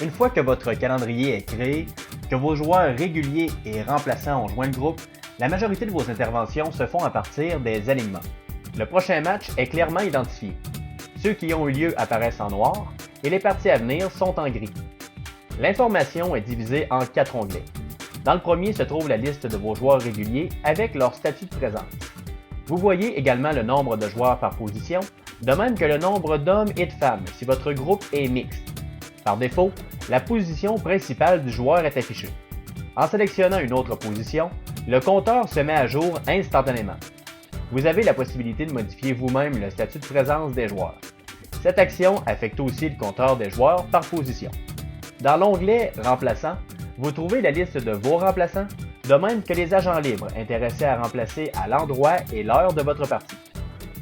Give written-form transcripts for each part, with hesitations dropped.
Une fois que votre calendrier est créé, que vos joueurs réguliers et remplaçants ont joint le groupe, la majorité de vos interventions se font à partir des alignements. Le prochain match est clairement identifié. Ceux qui ont eu lieu apparaissent en noir et les parties à venir sont en gris. L'information est divisée en 4 onglets. Dans le premier se trouve la liste de vos joueurs réguliers avec leur statut de présence. Vous voyez également le nombre de joueurs par position, de même que le nombre d'hommes et de femmes si votre groupe est mixte. Par défaut, la position principale du joueur est affichée. En sélectionnant une autre position, le compteur se met à jour instantanément. Vous avez la possibilité de modifier vous-même le statut de présence des joueurs. Cette action affecte aussi le compteur des joueurs par position. Dans l'onglet « Remplaçants », vous trouvez la liste de vos remplaçants, de même que les agents libres intéressés à remplacer à l'endroit et l'heure de votre partie.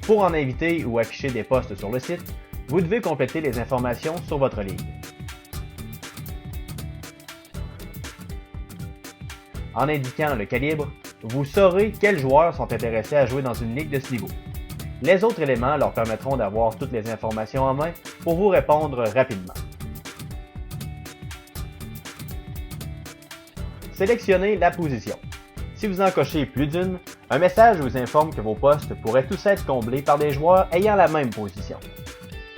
Pour en inviter ou afficher des postes sur le site, vous devez compléter les informations sur votre ligue. En indiquant le calibre, vous saurez quels joueurs sont intéressés à jouer dans une ligue de ce niveau. Les autres éléments leur permettront d'avoir toutes les informations en main pour vous répondre rapidement. Sélectionnez la position. Si vous en cochez plus d'une, un message vous informe que vos postes pourraient tous être comblés par des joueurs ayant la même position.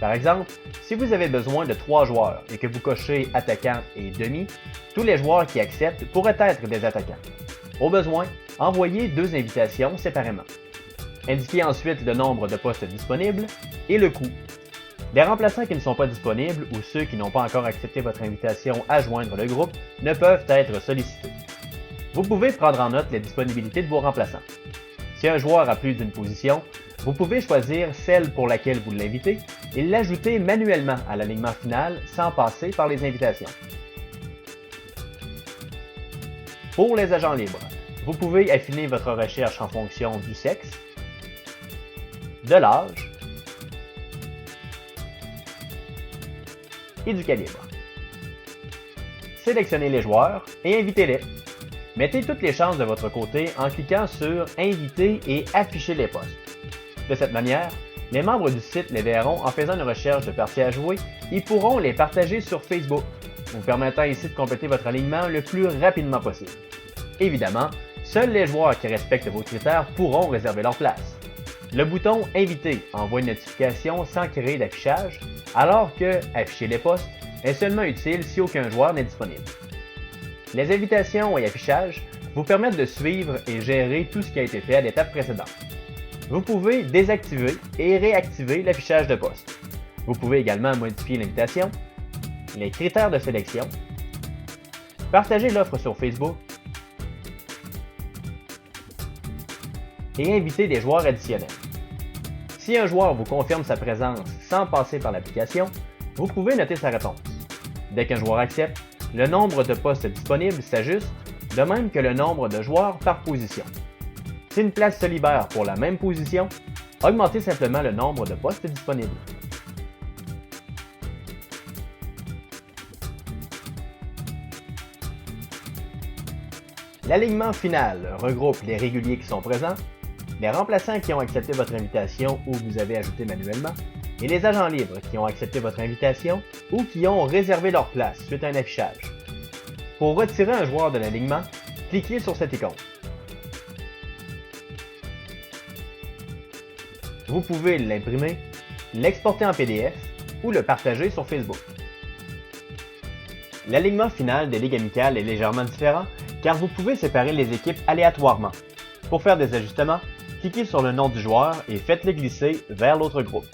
Par exemple, si vous avez besoin de 3 joueurs et que vous cochez attaquant et demi, tous les joueurs qui acceptent pourraient être des attaquants. Au besoin, envoyez 2 invitations séparément. Indiquez ensuite le nombre de postes disponibles et le coût. Les remplaçants qui ne sont pas disponibles ou ceux qui n'ont pas encore accepté votre invitation à joindre le groupe ne peuvent être sollicités. Vous pouvez prendre en note les disponibilités de vos remplaçants. Si un joueur a plus d'une position, vous pouvez choisir celle pour laquelle vous l'invitez et l'ajouter manuellement à l'alignement final sans passer par les invitations. Pour les agents libres, vous pouvez affiner votre recherche en fonction du sexe, de l'âge et du calibre. Sélectionnez les joueurs et invitez-les. Mettez toutes les chances de votre côté en cliquant sur « Inviter » et « Afficher les postes ». De cette manière, les membres du site les verront en faisant une recherche de parties à jouer et pourront les partager sur Facebook, vous permettant ainsi de compléter votre alignement le plus rapidement possible. Évidemment, seuls les joueurs qui respectent vos critères pourront réserver leur place. Le bouton « Inviter » envoie une notification sans créer d'affichage, alors que « Afficher les postes » est seulement utile si aucun joueur n'est disponible. Les invitations et affichages vous permettent de suivre et gérer tout ce qui a été fait à l'étape précédente. Vous pouvez désactiver et réactiver l'affichage de poste. Vous pouvez également modifier l'invitation, les critères de sélection, partager l'offre sur Facebook et inviter des joueurs additionnels. Si un joueur vous confirme sa présence sans passer par l'application, vous pouvez noter sa réponse. Dès qu'un joueur accepte, le nombre de postes disponibles s'ajuste, de même que le nombre de joueurs par position. Si une place se libère pour la même position, augmentez simplement le nombre de postes disponibles. L'alignement final regroupe les réguliers qui sont présents, les remplaçants qui ont accepté votre invitation ou que vous avez ajouté manuellement, et les agents libres qui ont accepté votre invitation ou qui ont réservé leur place suite à un affichage. Pour retirer un joueur de l'alignement, cliquez sur cette icône. Vous pouvez l'imprimer, l'exporter en PDF ou le partager sur Facebook. L'alignement final des ligues amicales est légèrement différent car vous pouvez séparer les équipes aléatoirement. Pour faire des ajustements, cliquez sur le nom du joueur et faites-le glisser vers l'autre groupe.